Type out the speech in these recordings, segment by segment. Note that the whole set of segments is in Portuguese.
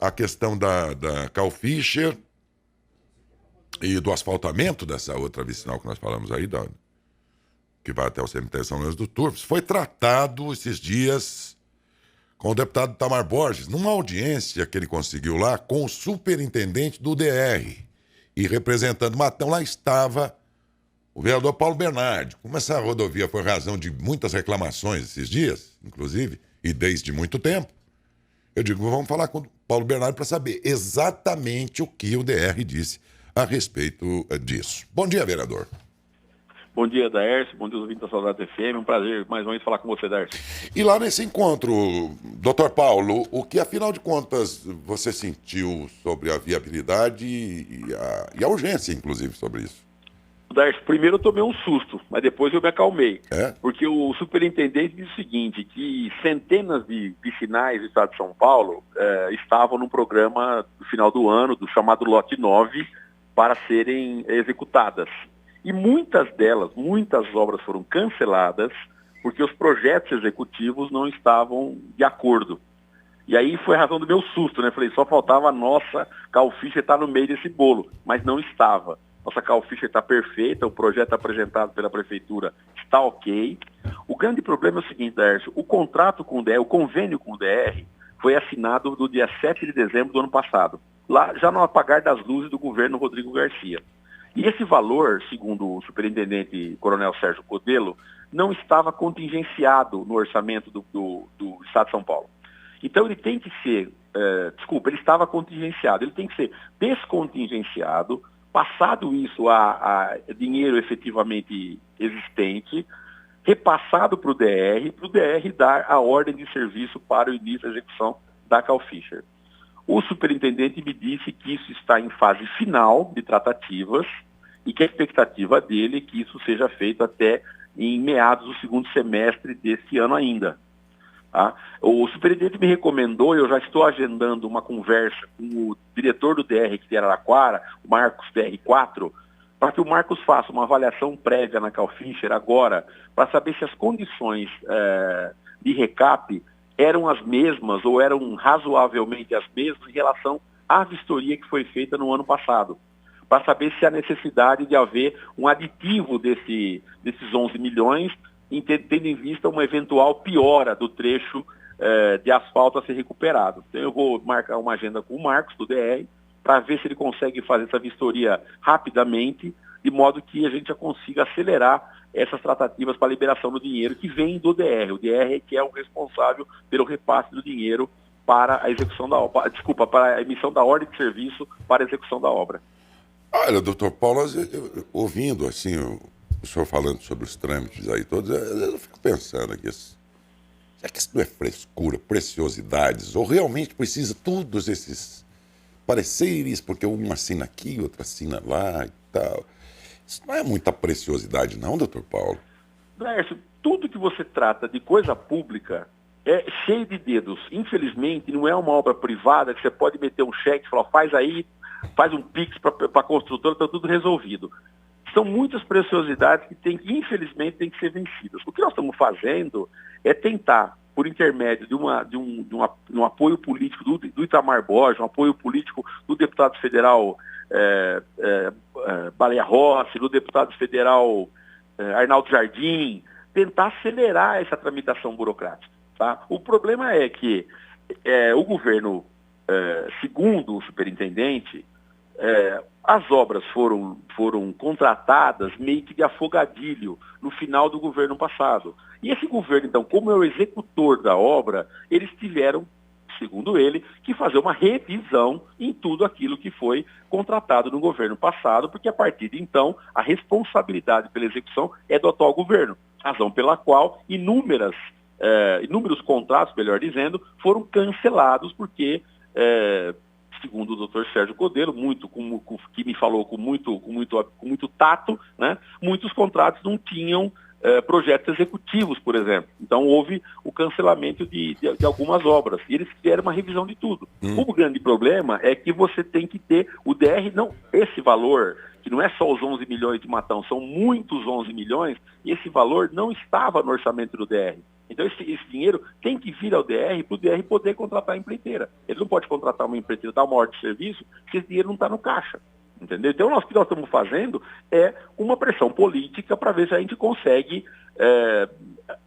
a questão da Carl Fischer e do asfaltamento dessa outra vicinal que nós falamos aí, que vai até o cemitério São Lourenço do Turvo, foi tratado esses dias com o deputado Tamar Borges, numa audiência que ele conseguiu lá com o superintendente do DR. E representando Matão, lá estava o vereador Paulo Bernardi. Como essa rodovia foi razão de muitas reclamações esses dias, inclusive, e desde muito tempo, eu digo, vamos falar com o Paulo Bernardi para saber exatamente o que o DR disse a respeito disso. Bom dia, vereador. Bom dia, Daércio. Bom dia, ouvintes da Saudade FM. Um prazer mais uma vez falar com você, Daércio. E lá nesse encontro, doutor Paulo, o que afinal de contas você sentiu sobre a viabilidade e a urgência, inclusive, sobre isso? Daércio, primeiro eu tomei um susto, mas depois eu me acalmei. É? Porque o superintendente disse o seguinte, que centenas de vicinais do estado de São Paulo estavam num programa do final do ano, do chamado Lote 9, para serem executadas. E muitas obras foram canceladas porque os projetos executivos não estavam de acordo. E aí foi a razão do meu susto, né? Falei, só faltava a nossa Carl Fischer estar no meio desse bolo, mas não estava. Nossa Carl Fischer está perfeita, o projeto apresentado pela prefeitura está ok. O grande problema é o seguinte, Daércio, o contrato com o DR, o convênio com o DR, foi assinado no dia 7 de dezembro do ano passado, lá já no apagar das luzes do governo Rodrigo Garcia. E esse valor, segundo o superintendente Coronel Sérgio Codelo, não estava contingenciado no orçamento do Estado de São Paulo. Então ele tem que ser, ele estava contingenciado, ele tem que ser descontingenciado, passado isso a dinheiro efetivamente existente, repassado para o DR dar a ordem de serviço para o início da execução da Carl Fischer. O superintendente me disse que isso está em fase final de tratativas e que a expectativa dele é que isso seja feito até em meados do segundo semestre desse ano ainda. Tá? O superintendente me recomendou, eu já estou agendando uma conversa com o diretor do DR aqui de Araraquara, o Marcos DR4, para que o Marcos faça uma avaliação prévia na Carl Fischer agora, para saber se as condições de recap eram as mesmas ou eram razoavelmente as mesmas em relação à vistoria que foi feita no ano passado, para saber se há necessidade de haver um aditivo desses 11 milhões, tendo em vista uma eventual piora do trecho de asfalto a ser recuperado. Então eu vou marcar uma agenda com o Marcos, do DR, para ver se ele consegue fazer essa vistoria rapidamente, de modo que a gente já consiga acelerar essas tratativas para a liberação do dinheiro que vem do DR. O DR é que é o responsável pelo repasse do dinheiro para a execução da obra, para a emissão da ordem de serviço para a execução da obra. Olha, doutor Paulo, ouvindo assim o senhor falando sobre os trâmites aí todos, eu fico pensando aqui, será que isso não é frescura, preciosidades, ou realmente precisa todos esses pareceres, porque um assina aqui, outro assina lá e tal? Isso não é muita preciosidade não, doutor Paulo? Lércio, tudo que você trata de coisa pública é cheio de dedos. Infelizmente, não é uma obra privada que você pode meter um cheque e falar, faz aí, faz um pix para a construtora, está tudo resolvido. São muitas preciosidades que infelizmente, tem que ser vencidas. O que nós estamos fazendo é tentar, por intermédio de um apoio político do Itamar Borges, um apoio político do deputado federal Baleia Rossi, do deputado federal Arnaldo Jardim, tentar acelerar essa tramitação burocrática. Tá? O problema é que o governo, segundo o superintendente, as obras foram contratadas meio que de afogadilho no final do governo passado. E esse governo, então, como é o executor da obra, eles tiveram, segundo ele, que fazer uma revisão em tudo aquilo que foi contratado no governo passado, porque a partir de então a responsabilidade pela execução é do atual governo, razão pela qual inúmeros contratos, melhor dizendo, foram cancelados porque segundo o doutor Sérgio Codelo, que me falou com muito tato, né, muitos contratos não tinham projetos executivos, por exemplo. Então houve o cancelamento de algumas obras. E eles fizeram uma revisão de tudo. O grande problema é que você tem que ter o DR, não esse valor, que não é só os 11 milhões de Matão, são muitos 11 milhões, e esse valor não estava no orçamento do DR. Então esse dinheiro tem que vir ao DR para o DR poder contratar a empreiteira. Ele não pode contratar uma empreiteira, dar uma ordem de serviço, se esse dinheiro não está no caixa. Entendeu? Então o que nós estamos fazendo é uma pressão política para ver se a gente consegue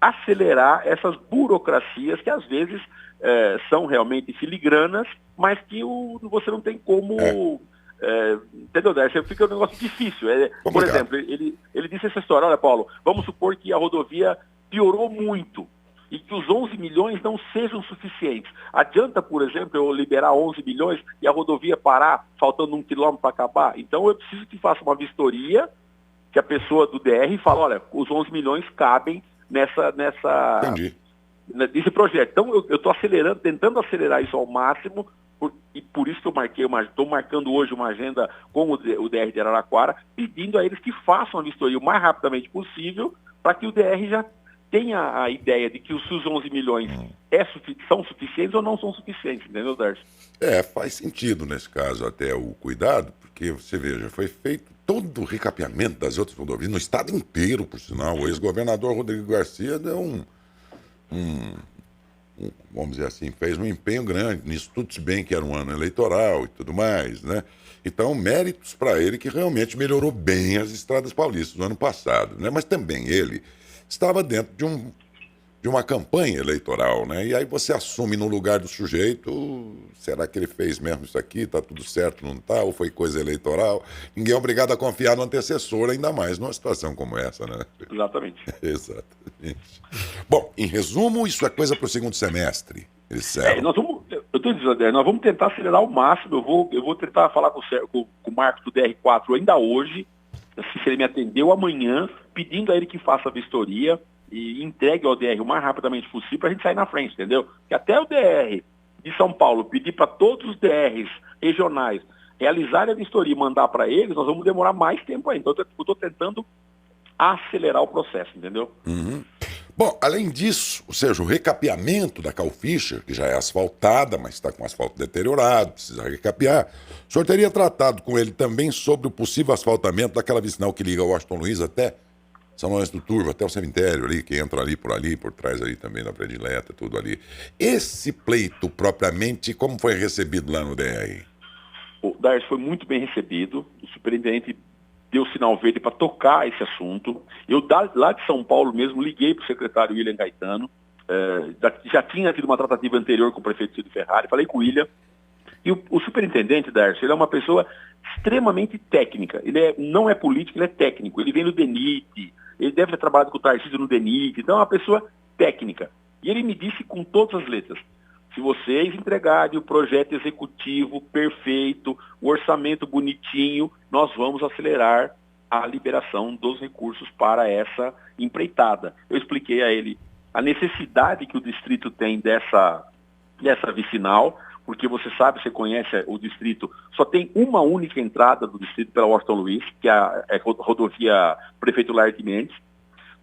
acelerar essas burocracias que às vezes são realmente filigranas, mas que você não tem como... entendeu, Darcy? Fica um negócio difícil. Por exemplo, ele disse essa história: olha, Paulo, vamos supor que a rodovia piorou muito e que os 11 milhões não sejam suficientes. Adianta, por exemplo, eu liberar 11 milhões e a rodovia parar faltando 1 quilômetro para acabar? Então eu preciso que faça uma vistoria, que a pessoa do DR fala: olha, os 11 milhões cabem nesse projeto. Então eu estou acelerando, tentando acelerar isso ao máximo, e por isso que eu estou marcando hoje uma agenda com o DR de Araraquara, pedindo a eles que façam a vistoria o mais rapidamente possível, para que o DR já tenha a ideia de que os 11 milhões são suficientes ou não são suficientes, entendeu, Darcy? Faz sentido nesse caso até o cuidado, porque você veja, foi feito todo o recapeamento das outras rodovias, no estado inteiro, por sinal. O ex-governador Rodrigo Garcia deu vamos dizer assim, fez um empenho grande nisso, tudo, se bem que era um ano eleitoral e tudo mais, né? Então, méritos para ele, que realmente melhorou bem as estradas paulistas no ano passado, né? Mas também ele estava dentro de uma campanha eleitoral, né? E aí você assume no lugar do sujeito: será que ele fez mesmo isso aqui? Tá tudo certo, não tá? Ou foi coisa eleitoral? Ninguém é obrigado a confiar no antecessor, ainda mais numa situação como essa, né? Exatamente. Exatamente. Bom, em resumo, isso é coisa para o segundo semestre. Eu estou dizendo, nós vamos tentar acelerar ao máximo. Eu vou tentar falar com o Marcos do DR4 ainda hoje, se ele me atendeu amanhã, pedindo a ele que faça a vistoria e entregue ao DR o mais rapidamente possível para a gente sair na frente, entendeu? Que até o DR de São Paulo pedir para todos os DRs regionais realizarem a vistoria e mandar para eles, nós vamos demorar mais tempo ainda. Então eu estou tentando acelerar o processo, entendeu? Uhum. Bom, além disso, ou seja, o recapeamento da Carl Fischer, que já é asfaltada, mas está com asfalto deteriorado, precisa recapear, o senhor teria tratado com ele também sobre o possível asfaltamento daquela vicinal que liga Washington Luiz até São Lourenço do Turvo, até o cemitério ali, que entra ali, por trás ali também da predileta, tudo ali. Esse pleito, propriamente, como foi recebido lá no DR? O Darcy foi muito bem recebido, o superintendente deu sinal verde para tocar esse assunto. Eu, lá de São Paulo mesmo, liguei para o secretário William Caetano, já tinha tido uma tratativa anterior com o prefeito Cid Ferrari, falei com o William, e o superintendente, Darcy, ele é uma pessoa extremamente técnica. Ele não é político, ele é técnico. Ele vem do DENIT, ele deve ter trabalhado com o Tarcísio no DENIT, então é uma pessoa técnica. E ele me disse com todas as letras: se vocês entregarem o projeto executivo perfeito, o orçamento bonitinho, nós vamos acelerar a liberação dos recursos para essa empreitada. Eu expliquei a ele a necessidade que o distrito tem dessa vicinal, porque você sabe, você conhece o distrito, só tem uma única entrada do distrito pela Washington Luiz, que é a rodovia Prefeito Laerte Mendes.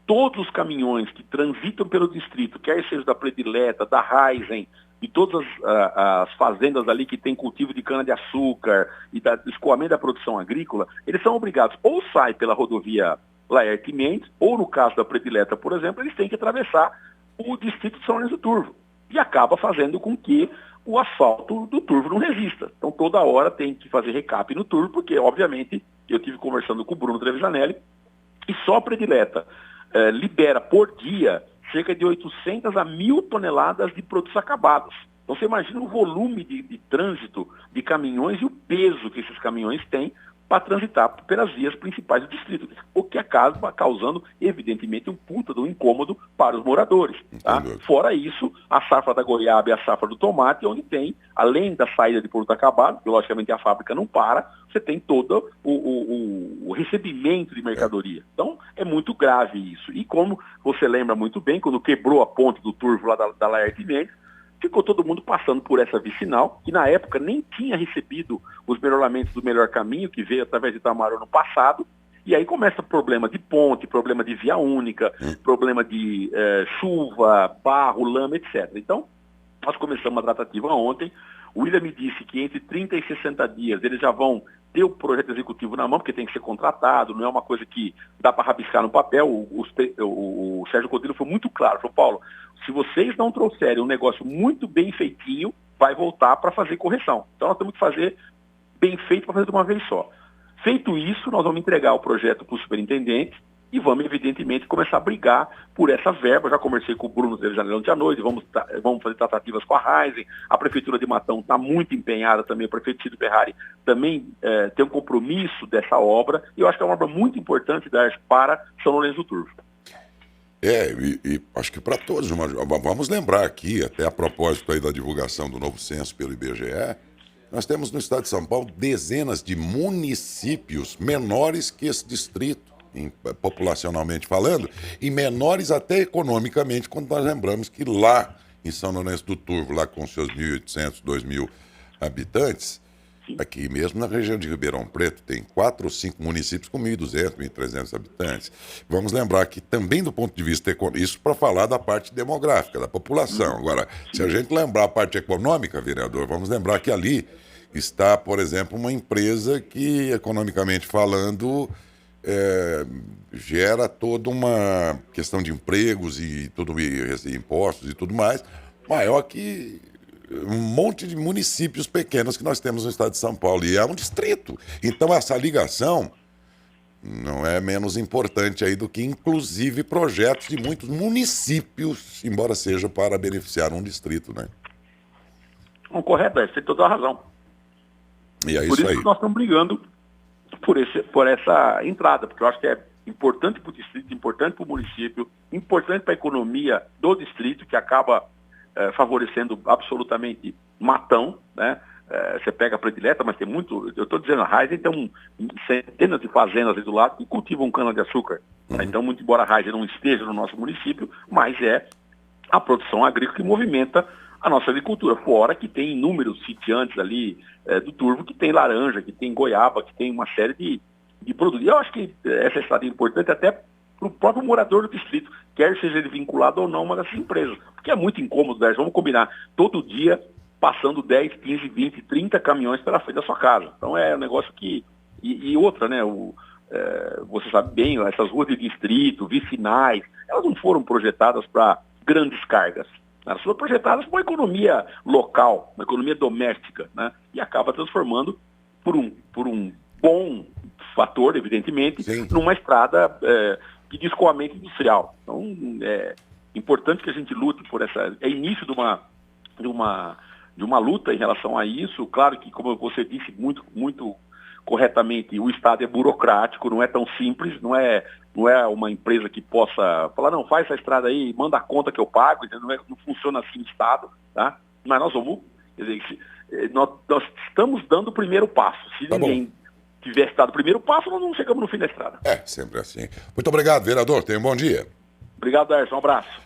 Todos os caminhões que transitam pelo distrito, quer seja da Predileta, da Raizen, de todas as fazendas ali que tem cultivo de cana-de-açúcar e do escoamento da produção agrícola, eles são obrigados ou sair pela rodovia Laerte Mendes, ou no caso da Predileta, por exemplo, eles têm que atravessar o distrito de São Lourenço do Turvo. E acaba fazendo com que o asfalto do Turvo não resista. Então toda hora tem que fazer recape no Turvo, porque obviamente eu tive conversando com o Bruno Trevisanelli, e só a Predileta libera por dia cerca de 800 a 1.000 toneladas de produtos acabados. Então você imagina o volume de trânsito de caminhões e o peso que esses caminhões têm para transitar pelas vias principais do distrito, o que acaba causando, evidentemente, um puta de um incômodo para os moradores. Tá? Fora isso, a safra da goiaba e a safra do tomate, onde tem, além da saída de produto acabado, que logicamente a fábrica não para, você tem todo o recebimento de mercadoria. Então, é muito grave isso. E como você lembra muito bem, quando quebrou a ponte do Turvo lá da Laerte Mendes, ficou todo mundo passando por essa vicinal, que na época nem tinha recebido os melhoramentos do Melhor Caminho, que veio através de Itamar no passado, e aí começa problema de ponte, problema de via única, problema de chuva, barro, lama, etc. Então, nós começamos a tratativa ontem. O William me disse que entre 30 e 60 dias eles já vão ter o projeto executivo na mão, porque tem que ser contratado, não é uma coisa que dá para rabiscar no papel. O Sérgio Cotilo foi muito claro, falou: Paulo, se vocês não trouxerem um negócio muito bem feitinho, vai voltar para fazer correção. Então nós temos que fazer bem feito para fazer de uma vez só. Feito isso, nós vamos entregar o projeto para o superintendente e vamos, evidentemente, começar a brigar por essa verba. Eu já conversei com o Bruno de Janeirão de à noite, vamos fazer tratativas com a Raizen. A Prefeitura de Matão está muito empenhada também, o prefeito Cid Ferrari também tem um compromisso dessa obra, e eu acho que é uma obra muito importante para São Lourenço do Turvo. E acho que para todos, vamos lembrar aqui, até a propósito aí da divulgação do novo censo pelo IBGE, nós temos no estado de São Paulo dezenas de municípios menores que esse distrito, populacionalmente falando, e menores até economicamente, quando nós lembramos que lá em São Lourenço do Turvo, lá com seus 1.800, 2.000 habitantes, aqui mesmo na região de Ribeirão Preto, tem 4 ou 5 municípios com 1.200, 1.300 habitantes. Vamos lembrar que também do ponto de vista econômico, isso para falar da parte demográfica, da população. Agora, se a gente lembrar a parte econômica, vereador, vamos lembrar que ali está, por exemplo, uma empresa que, economicamente falando, gera toda uma questão de empregos e impostos e tudo mais, maior que um monte de municípios pequenos que nós temos no estado de São Paulo, e é um distrito. Então essa ligação não é menos importante aí do que, inclusive, projetos de muitos municípios, embora seja para beneficiar um distrito, né? Correto, você tem toda a razão. E é por isso aí que nós estamos brigando por essa entrada, porque eu acho que é importante para o distrito, importante para o município, importante para a economia do distrito, que acaba favorecendo absolutamente Matão, né? Você pega a predileta, mas tem muito, eu estou dizendo, a Raizen tem centenas de fazendas ali do lado que cultivam cana-de-açúcar. Né? Então, muito embora a Raizen não esteja no nosso município, mas é a produção agrícola que movimenta a nossa agricultura, fora que tem inúmeros sitiantes ali do Turvo, que tem laranja, que tem goiaba, que tem uma série de produtos. E eu acho que essa estrada é importante até para o próprio morador do distrito, quer seja ele vinculado ou não a uma dessas empresas. Porque é muito incômodo, né? Vamos combinar, todo dia passando 10, 15, 20, 30 caminhões pela frente da sua casa. Então é um negócio que... E outra, né? Você sabe bem, essas ruas de distrito, vicinais, elas não foram projetadas para grandes cargas. Elas foram projetadas para uma economia local, uma economia doméstica, né? E acaba transformando por um bom fator, evidentemente, Sim, numa estrada de escoamento industrial. Então, é importante que a gente lute por essa... É início de uma luta em relação a isso. Claro que, como você disse muito corretamente, o Estado é burocrático, não é tão simples, não é uma empresa que possa falar, não, faz essa estrada aí, manda a conta que eu pago, não funciona assim o Estado, tá? Mas nós vamos... Quer dizer, nós estamos dando o primeiro passo. Se ninguém tivesse dado o primeiro passo, nós não chegamos no fim da estrada. sempre assim. Muito obrigado, vereador. Tenha um bom dia. Obrigado, Darson. Um abraço.